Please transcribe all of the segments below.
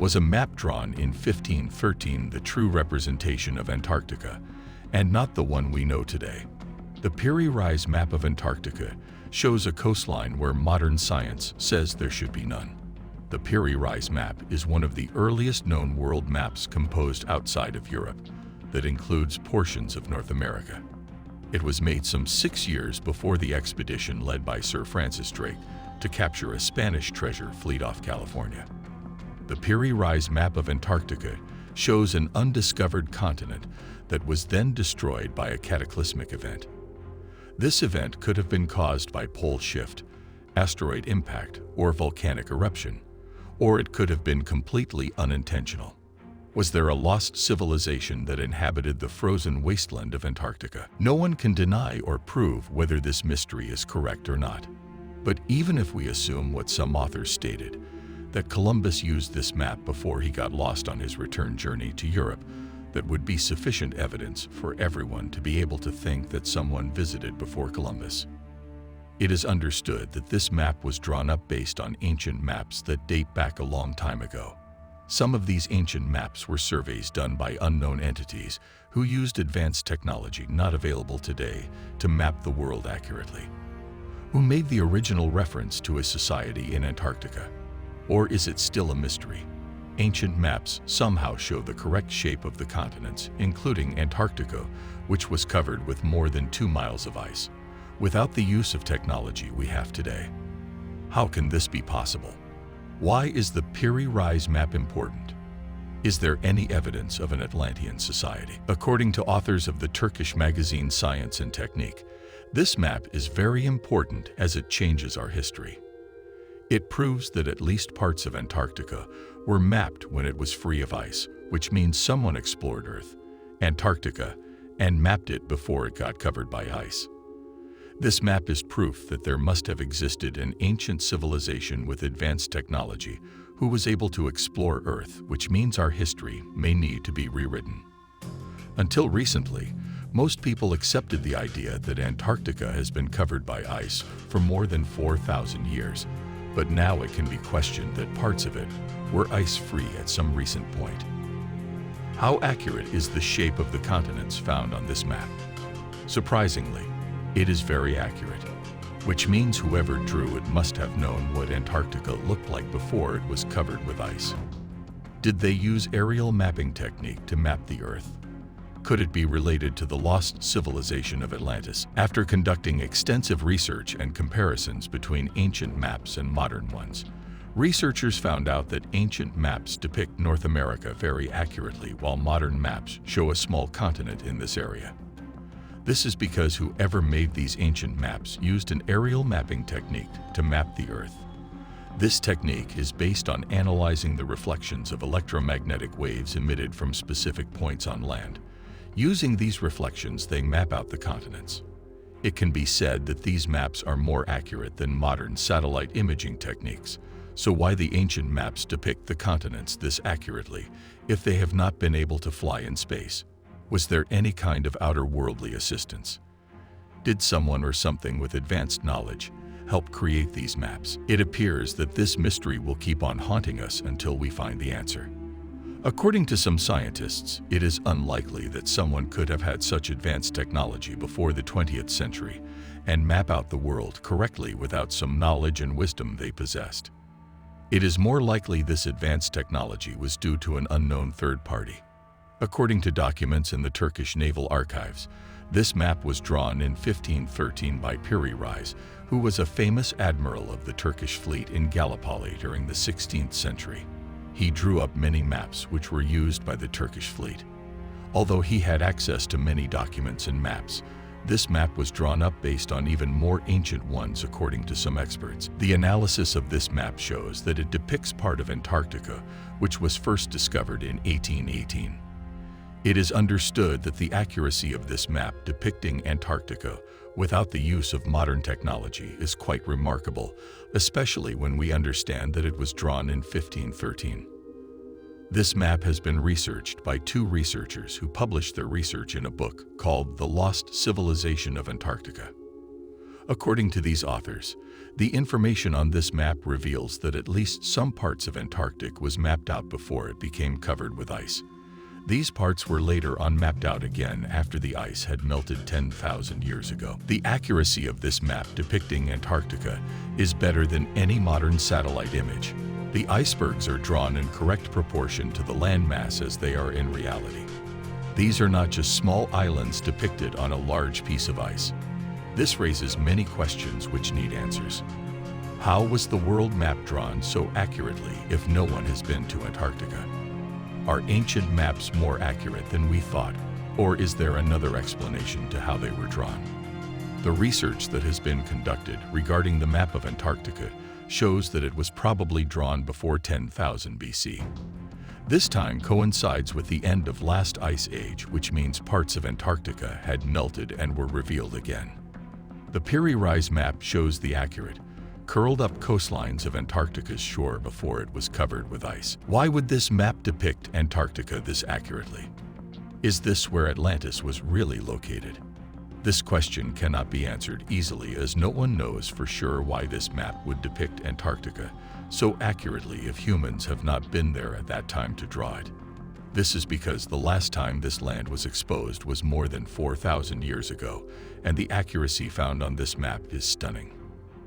Was a map drawn in 1513 the true representation of Antarctica, and not the one we know today? The Piri Reis map of Antarctica shows a coastline where modern science says there should be none. The Piri Reis map is one of the earliest known world maps composed outside of Europe that includes portions of North America. It was made some 6 years before the expedition led by Sir Francis Drake to capture a Spanish treasure fleet off California. The Piri Reis map of Antarctica shows an undiscovered continent that was then destroyed by a cataclysmic event. This event could have been caused by pole shift, asteroid impact, or volcanic eruption, or it could have been completely unintentional. Was there a lost civilization that inhabited the frozen wasteland of Antarctica? No one can deny or prove whether this mystery is correct or not. But even if we assume what some authors stated, that Columbus used this map before he got lost on his return journey to Europe, that would be sufficient evidence for everyone to be able to think that someone visited before Columbus. It is understood that this map was drawn up based on ancient maps that date back a long time ago. Some of these ancient maps were surveys done by unknown entities who used advanced technology not available today to map the world accurately. Who made the original reference to a society in Antarctica? Or is it still a mystery? Ancient maps somehow show the correct shape of the continents, including Antarctica, which was covered with more than 2 miles of ice, without the use of technology we have today. How can this be possible? Why is the Piri Reis map important? Is there any evidence of an Atlantean society? According to authors of the Turkish magazine Science and Technique, this map is very important as it changes our history. It proves that at least parts of Antarctica were mapped when it was free of ice, which means someone explored Earth, Antarctica, and mapped it before it got covered by ice. This map is proof that there must have existed an ancient civilization with advanced technology who was able to explore Earth, which means our history may need to be rewritten. Until recently, most people accepted the idea that Antarctica has been covered by ice for more than 4,000 years, but now it can be questioned that parts of it were ice-free at some recent point. How accurate is the shape of the continents found on this map? Surprisingly, it is very accurate, which means whoever drew it must have known what Antarctica looked like before it was covered with ice. Did they use aerial mapping technique to map the Earth? Could it be related to the lost civilization of Atlantis? After conducting extensive research and comparisons between ancient maps and modern ones, researchers found out that ancient maps depict North America very accurately, while modern maps show a small continent in this area. This is because whoever made these ancient maps used an aerial mapping technique to map the Earth. This technique is based on analyzing the reflections of electromagnetic waves emitted from specific points on land. Using these reflections, they map out the continents. It can be said that these maps are more accurate than modern satellite imaging techniques. So why the ancient maps depict the continents this accurately if they have not been able to fly in space? Was there any kind of outer-worldly assistance? Did someone or something with advanced knowledge help create these maps? It appears that this mystery will keep on haunting us until we find the answer. According to some scientists, it is unlikely that someone could have had such advanced technology before the 20th century and map out the world correctly without some knowledge and wisdom they possessed. It is more likely this advanced technology was due to an unknown third party. According to documents in the Turkish Naval Archives, this map was drawn in 1513 by Piri Reis, who was a famous admiral of the Turkish fleet in Gallipoli during the 16th century. He drew up many maps which were used by the Turkish fleet. Although he had access to many documents and maps, this map was drawn up based on even more ancient ones according to some experts. The analysis of this map shows that it depicts part of Antarctica, which was first discovered in 1818. It is understood that the accuracy of this map depicting Antarctica without the use of modern technology is quite remarkable, especially when we understand that it was drawn in 1513. This map has been researched by 2 researchers who published their research in a book called The Lost Civilization of Antarctica. According to these authors, The information on this map reveals that at least some parts of Antarctic was mapped out before it became covered with ice. These parts were later unmapped out again after the ice had melted 10,000 years ago. The accuracy of this map depicting Antarctica is better than any modern satellite image. The icebergs are drawn in correct proportion to the landmass as they are in reality. These are not just small islands depicted on a large piece of ice. This raises many questions which need answers. How was the world map drawn so accurately if no one has been to Antarctica? Are ancient maps more accurate than we thought, or is there another explanation to how they were drawn? The research that has been conducted regarding the map of Antarctica shows that it was probably drawn before 10,000 BC. This time coincides with the end of last ice age, which means parts of Antarctica had melted and were revealed again. The Piri Reis map shows the accurate, curled-up coastlines of Antarctica's shore before it was covered with ice. Why would this map depict Antarctica this accurately? Is this where Atlantis was really located? This question cannot be answered easily, as no one knows for sure why this map would depict Antarctica so accurately if humans have not been there at that time to draw it. This is because the last time this land was exposed was more than 4,000 years ago, and the accuracy found on this map is stunning.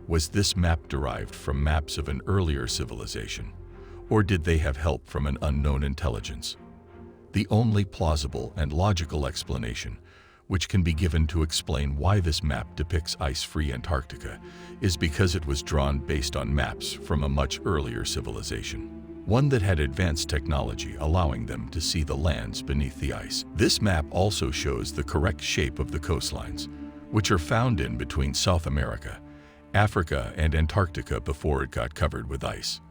Was this map derived from maps of an earlier civilization, or did they have help from an unknown intelligence? The only plausible and logical explanation which can be given to explain why this map depicts ice-free Antarctica is because it was drawn based on maps from a much earlier civilization, one that had advanced technology allowing them to see the lands beneath the ice. This map also shows the correct shape of the coastlines, which are found in between South America, Africa, and Antarctica before it got covered with ice.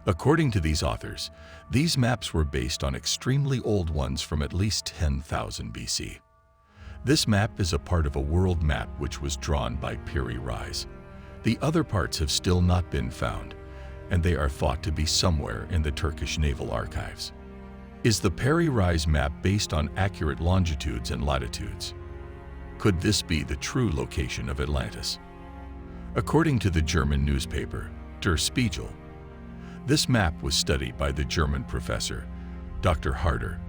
According to these authors, these maps were based on extremely old ones from at least 10,000 BC. This map is a part of a world map which was drawn by Piri Reis. The other parts have still not been found, and they are thought to be somewhere in the Turkish Naval Archives. Is the Piri Reis map based on accurate longitudes and latitudes? Could this be the true location of Atlantis? According to the German newspaper Der Spiegel, this map was studied by the German professor, Dr. Harder,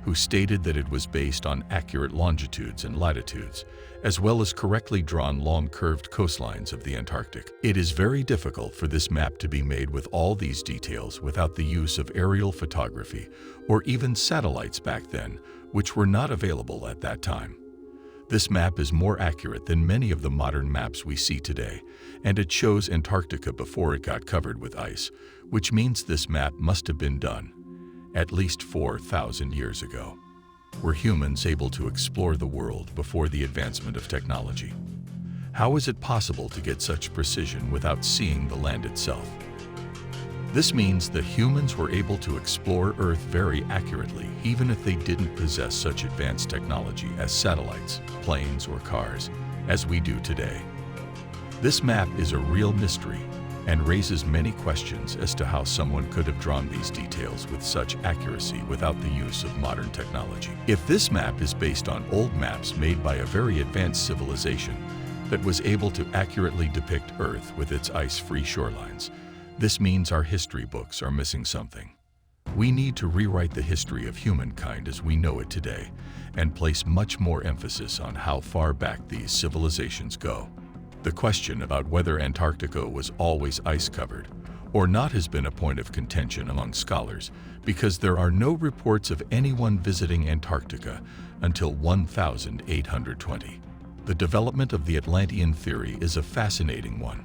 who stated that it was based on accurate longitudes and latitudes, as well as correctly drawn long curved coastlines of the Antarctic. It is very difficult for this map to be made with all these details without the use of aerial photography or even satellites back then, which were not available at that time. This map is more accurate than many of the modern maps we see today, and it shows Antarctica before it got covered with ice, which means this map must have been done at least 4,000 years ago. Were humans able to explore the world before the advancement of technology? How is it possible to get such precision without seeing the land itself? This means that humans were able to explore Earth very accurately, even if they didn't possess such advanced technology as satellites, planes, or cars, as we do today. This map is a real mystery and raises many questions as to how someone could have drawn these details with such accuracy without the use of modern technology. If this map is based on old maps made by a very advanced civilization that was able to accurately depict Earth with its ice-free shorelines, this means our history books are missing something. We need to rewrite the history of humankind as we know it today and place much more emphasis on how far back these civilizations go. The question about whether Antarctica was always ice-covered or not has been a point of contention among scholars because there are no reports of anyone visiting Antarctica until 1820. The development of the Atlantean theory is a fascinating one,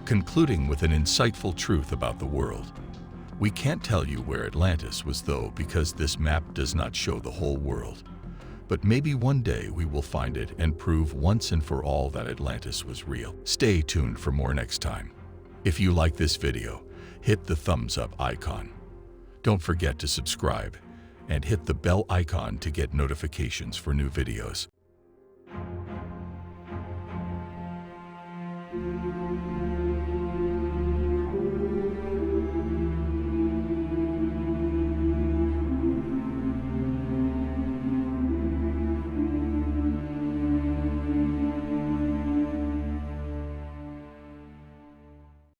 concluding with an insightful truth about the world. We can't tell you where Atlantis was, though, because this map does not show the whole world. But maybe one day we will find it and prove once and for all that Atlantis was real. Stay tuned for more next time. If you like this video, hit the thumbs up icon. Don't forget to subscribe and hit the bell icon to get notifications for new videos.